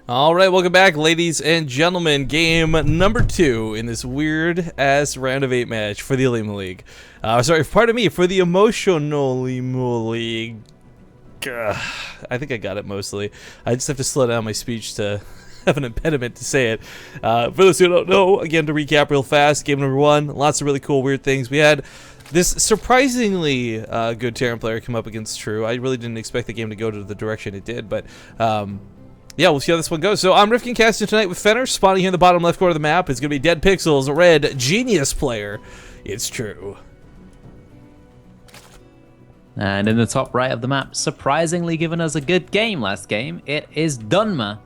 All right, welcome back, ladies and gentlemen. Game number 2 in this weird-ass round of 8 match for the OlimoLeague. Sorry, pardon me, for the OlimoLeague. I think I got it mostly. I just have to slow down my speech to have an impediment to say it. For those who don't know, again, to recap real fast, game number 1, lots of really cool, weird things. We had this surprisingly good Terran player come up against True. I really didn't expect the game to go to the direction it did, but yeah, we'll see how this one goes. So I'm Rifkin casting tonight with Fenner. Spawning here in the bottom left corner of the map is going to be Dead Pixels, red genius player. It's True. And in the top right of the map, surprisingly giving us a good game last game, it is Dunmer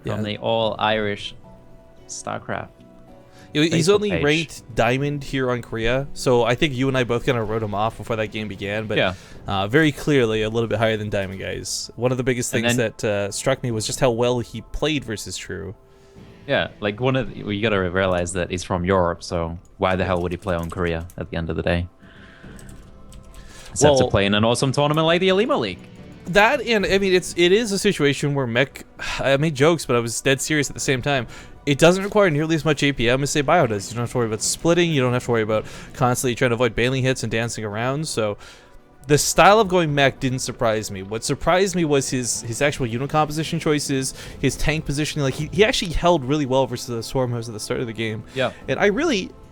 from the all-Irish StarCraft. He's only ranked Diamond here on Korea, so I think you and I both kind of wrote him off before that game began, but very clearly a little bit higher than Diamond guys. One of the biggest things that struck me was just how well he played versus True. Yeah, like you gotta realize that he's from Europe, so why the hell would he play on Korea at the end of the day? Except to play in an awesome tournament like the OlimoLeague. That, and I mean, it is a situation where mech, I made jokes, but I was dead serious at the same time. It doesn't require nearly as much APM as, say, Bio does. You don't have to worry about splitting. You don't have to worry about constantly trying to avoid bailing hits and dancing around. So the style of going mech didn't surprise me. What surprised me was his actual unit composition choices, his tank positioning. Like, he actually held really well versus the Swarm host at the start of the game. Yeah. And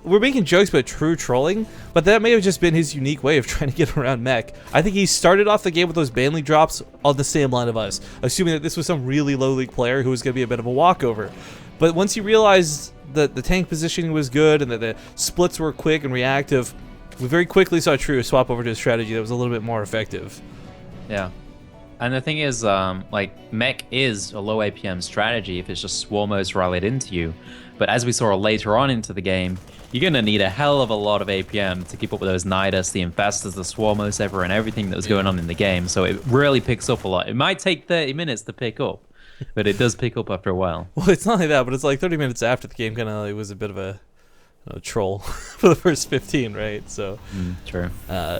we're making jokes about True trolling, but that may have just been his unique way of trying to get around mech. I think he started off the game with those Banley drops on the same line of us, assuming that this was some really low league player who was going to be a bit of a walkover. But once he realized that the tank positioning was good and that the splits were quick and reactive, we very quickly saw True swap over to a strategy that was a little bit more effective. Yeah. And the thing is, like, mech is a low APM strategy if it's just swarmos rallied into you. But as we saw later on into the game, you're going to need a hell of a lot of APM to keep up with those Nidus, the Infestors, the Swarmos ever, and everything that was going on in the game. So it really picks up a lot. It might take 30 minutes to pick up, but it does pick up after a while. Well, it's not like that, but it's like 30 minutes after the game kind of like, was a bit of a troll for the first 15, right? So true.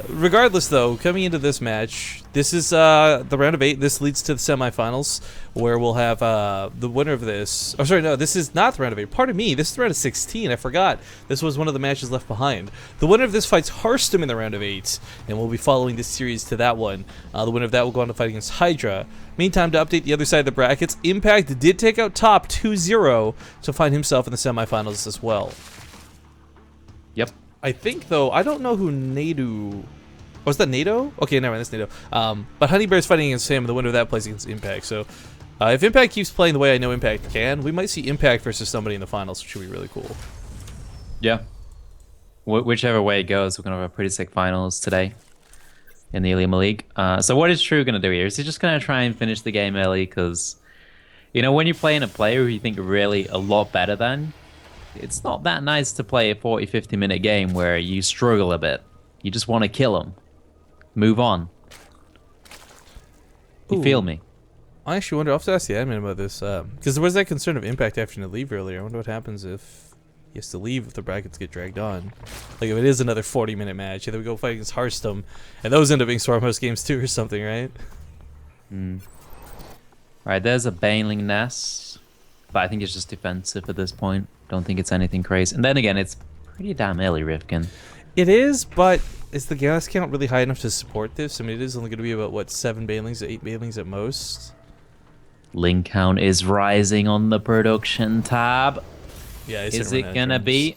Regardless, though, coming into this match, this is the round of 8. This leads to the semifinals, where we'll have the winner of this. Oh, sorry, no, this is not the round of 8. Pardon me, this is the round of 16. I forgot. This was one of the matches left behind. The winner of this fights Harstem in the round of 8, and we'll be following this series to that one. The winner of that will go on to fight against Hydra. Meantime, to update the other side of the brackets, Impact did take out Top 2-0 to find himself in the semifinals as well. Yep. I think, though, I don't know who Nadu... Oh, is that NATO? Okay, never mind, that's NATO. But Honeybear's fighting against him, and the winner of that plays against Impact. So, if Impact keeps playing the way I know Impact can, we might see Impact versus somebody in the finals, which would be really cool. Yeah. Whichever way it goes, we're going to have a pretty sick finals today in the OlimoLeague. So what is True going to do here? Is he just going to try and finish the game early? Because, you know, when you're playing a player who you think really a lot better than, it's not that nice to play a 40-50 minute game where you struggle a bit. You just want to kill them. Move on. You feel me? I actually wonder, I'll have to ask the admin about this. Because there was that concern of Impact having to leave earlier. I wonder what happens if he has to leave if the brackets get dragged on. Like if it is another 40-minute match, and then we go fight against Hearthstone, and those end up being Stormhost games too or something, right? Alright, there's a Baneling Nest. But I think it's just defensive at this point. Don't think it's anything crazy. And then again, it's pretty damn early, Rifkin. It is, but is the gas count really high enough to support this? I mean, it is only going to be about, what, 7 Banelings, 8 Banelings at most? Link count is rising on the production tab. Yeah, is it going to be?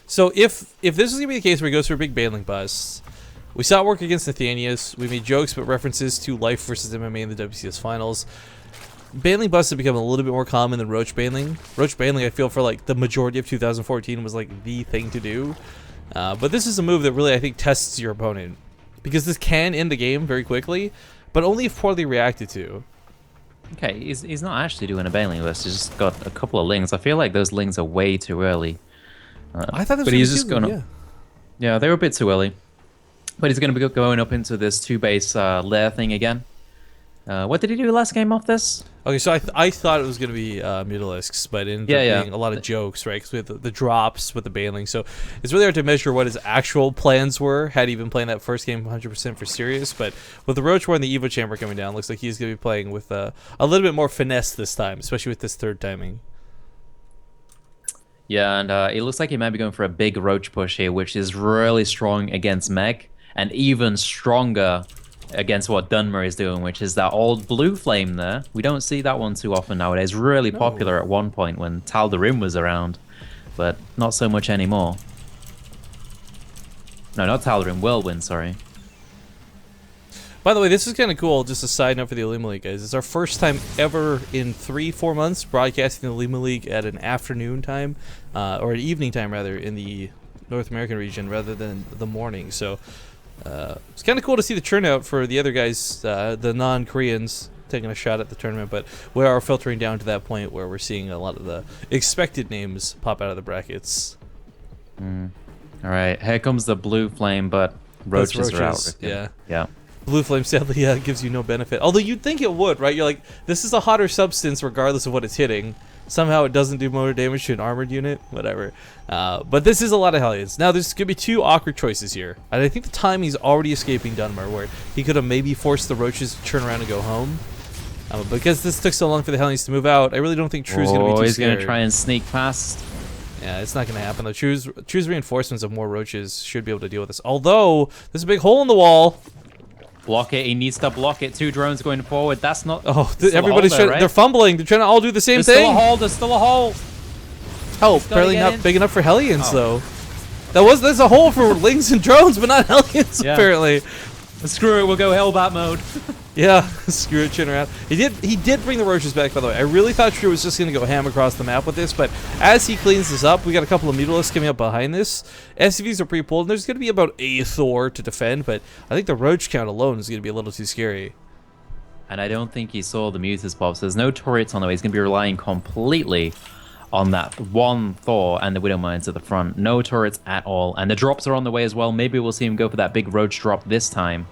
So if this is going to be the case where he goes for a big Baneling bust, we saw it work against Nathanius. We made jokes but references to Life versus MMA in the WCS finals. Baneling busts have become a little bit more common than Roach Baneling. Roach Baneling, I feel, for like the majority of 2014 was like the thing to do. But this is a move that really, I think, tests your opponent. Because this can end the game very quickly, but only if poorly reacted to. Okay, he's not actually doing a Baneling list. He's just got a couple of Lings. I feel like those Lings are way too early. I thought that was but he's just going Yeah, they were a bit too early. But he's going to be going up into this 2-base lair thing again. What did he do last game off this? Okay, so I thought it was going to be Mutalisks, but it ended up being a lot of jokes, right? Because we had the drops with the Baneling, so it's really hard to measure what his actual plans were, had he been playing that first game 100% for serious. But with the Roach War and the Evo Chamber coming down, looks like he's going to be playing with a little bit more finesse this time, especially with this third timing. Yeah, and it looks like he might be going for a big Roach push here, which is really strong against Meg, and even stronger against what Dunmer is doing, which is that old blue flame there. We don't see that one too often nowadays. Really popular at one point when Tal'Darim was around, but not so much anymore. No, not Tal'Darim, Whirlwind, sorry. By the way, this is kind of cool, just a side note for the OlimoLeague guys. It's our first time ever in 3-4 months broadcasting the OlimoLeague at an afternoon time, or an evening time rather, in the North American region rather than the morning. So it's kind of cool to see the turnout for the other guys, the non-Koreans, taking a shot at the tournament, but we are filtering down to that point where we're seeing a lot of the expected names pop out of the brackets. All right, here comes the blue flame, but roaches are out. Yeah. Blue flame sadly gives you no benefit. Although you'd think it would, right? You're like, this is a hotter substance regardless of what it's hitting. Somehow it doesn't do more damage to an armored unit, whatever. But this is a lot of Hellions. Now there's going to be two awkward choices here. And I think the timing's already escaping Dunmer, where he could have maybe forced the Roaches to turn around and go home. Because this took so long for the Hellions to move out, I really don't think True's going to be too he's scared. going to try and sneak past. Yeah, it's not going to happen though. True's reinforcements of more Roaches should be able to deal with this. Although, there's a big hole in the wall. Block it. He needs to block it. 2 drones going forward. That's not... Oh, everybody's trying... Right? They're fumbling. They're trying to all do the same thing. There's still a hole. There's still a hole. Oh, apparently not big enough for Hellions, though. There's a hole for Lings and drones, but not Hellions, apparently. Screw it. We'll go Hellbat mode. Yeah, screw it, chin around. He did bring the Roaches back, by the way. I really thought True was just going to go ham across the map with this, but as he cleans this up, we got a couple of Mutalisks coming up behind this. SCVs are pre-pulled, and there's going to be about a Thor to defend, but I think the Roach count alone is going to be a little too scary. And I don't think he saw the Mutas pop, so there's no turrets on the way. He's going to be relying completely on that one Thor and the Widowmines at the front. No turrets at all, and the drops are on the way as well. Maybe we'll see him go for that big Roach drop this time.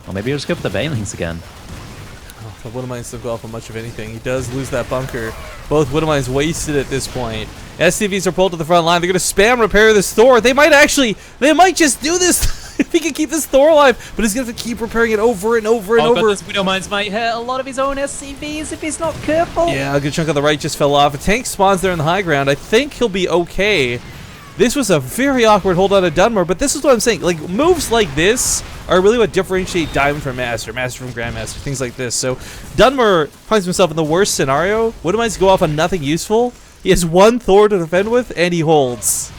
Or maybe he'll just go for the Banelings again. Oh, the Widowmines don't go off on much of anything. He does lose that bunker. Both Widowmines wasted at this point. SCVs are pulled to the front line. They're going to spam repair this Thor. They might just do this if he can keep this Thor alive, but he's going to have to keep repairing it over and over and over. But this Widowmines might hit a lot of his own SCVs if he's not careful. Yeah, a good chunk of the right just fell off. A tank spawns there in the high ground. I think he'll be okay. This was a very awkward hold out of Dunmer, but this is what I'm saying. Like, moves like this are really what differentiate Diamond from Master, Master from Grandmaster, things like this. So Dunmer finds himself in the worst scenario. Widowmines go off on nothing useful. He has one Thor to defend with, and he holds.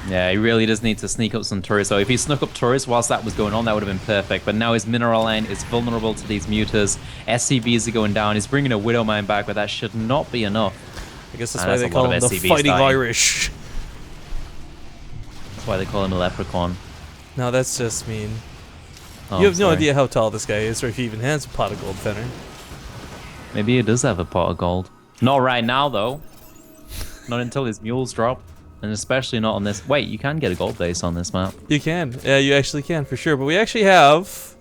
Yeah, he really does need to sneak up some turrets. So if he snuck up turrets whilst that was going on, that would have been perfect. But now his mineral line is vulnerable to these mutas. SCVs are going down. He's bringing a Widowmine back, but that should not be enough. I guess that's why they call him the Fighting Irish. That's why they call him a leprechaun. No, that's just mean. Oh, you have no idea how tall this guy is, or if he even has a pot of gold, Fenner. Maybe he does have a pot of gold. Not right now, though. Not until his mules drop. And especially not on this. Wait, you can get a gold base on this map. You can. Yeah, you actually can, for sure. But we actually have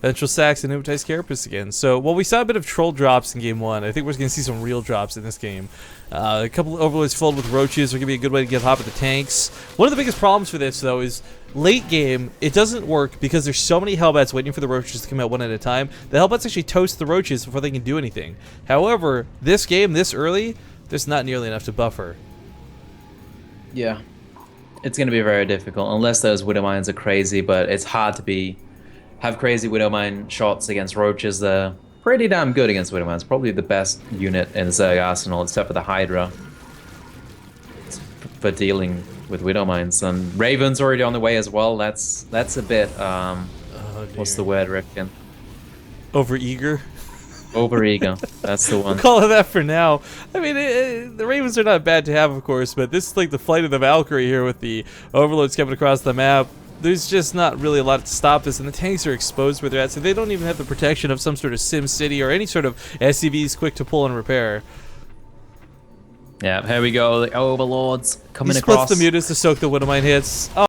Ventral Sacks and Hypnotized Carapace again. So, while we saw a bit of troll drops in Game 1, I think we're going to see some real drops in this game. A couple of overlords filled with roaches are going to be a good way to get hop at the tanks. One of the biggest problems for this, though, is late game, it doesn't work because there's so many Hellbats waiting for the roaches to come out one at a time. The Hellbats actually toast the roaches before they can do anything. However, this game, this early, there's not nearly enough to buffer. Yeah. It's going to be very difficult, unless those Widowmines are crazy, but it's hard to have crazy Widowmine shots against roaches. They're pretty damn good against Widowmines. Probably the best unit in Zerg Arsenal, except for the Hydra, for dealing with Widowmines. And Raven's already on the way as well. That's a bit, what's the word, Rifkin? Overeager? Overeager. That's the one. We'll call it that for now. I mean, the Ravens are not bad to have, of course, but this is like the flight of the Valkyrie here with the overlords coming across the map. There's just not really a lot to stop this, and the tanks are exposed where they're at, so they don't even have the protection of some sort of Sim City or any sort of SCVs quick to pull and repair. Yeah, here we go. The overlords coming across. He splits the mutas to soak the Widowmine hits. Oh.